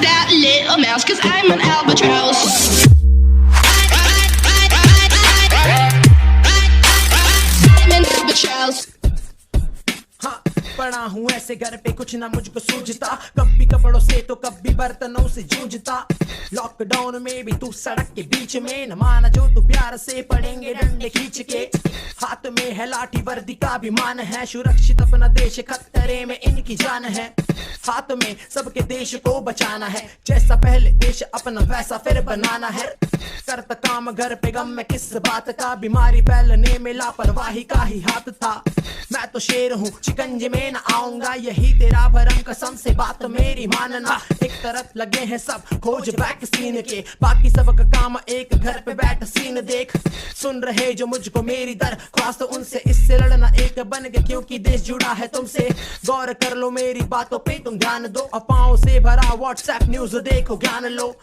that little mouse, 'cause I'm an albatross. I'm an albatross. हाँ, पड़ा हूँ ऐसे घर पे कुछ ना मुझको सूझता, कभी कपड़ों से तो कभी बर्तनों से जूझता। लॉकडाउन में भी तू सड़क के बीच में, न माना जो तू प्यार से पड़ेंगे डंडे खींच के। हाथ में है लाठी, वर्दी का अभिमान है, सुरक्षित अपना देश खतरे में इनकी जान है। हाथ में सबके देश को बचाना है, जैसा पहले देश अपना वैसा फिर बनाना है। करता काम घर पे गम में किस बात का, बीमारी फैलने में लापरवाही का ही हाथ था। मैं तो शेर हूँ शिकंजे में न आऊंगा, यही तेरा भरम, कसम से बात मेरी मानना। एक तरफ लगे हैं सब खोज वैक्सीन के, बाकी सबका काम एक घर पे बैठ सीन देख। सुन रहे जो मुझको मेरी दरख्वास्त, उनसे इससे लड़ना एक बन के, क्योंकि देश जुड़ा है तुमसे। गौर कर लो मेरी बातों पे तुम ध्यान दो, अफवाहों से भरा व्हाट्सएप न्यूज देखो ज्ञान लो।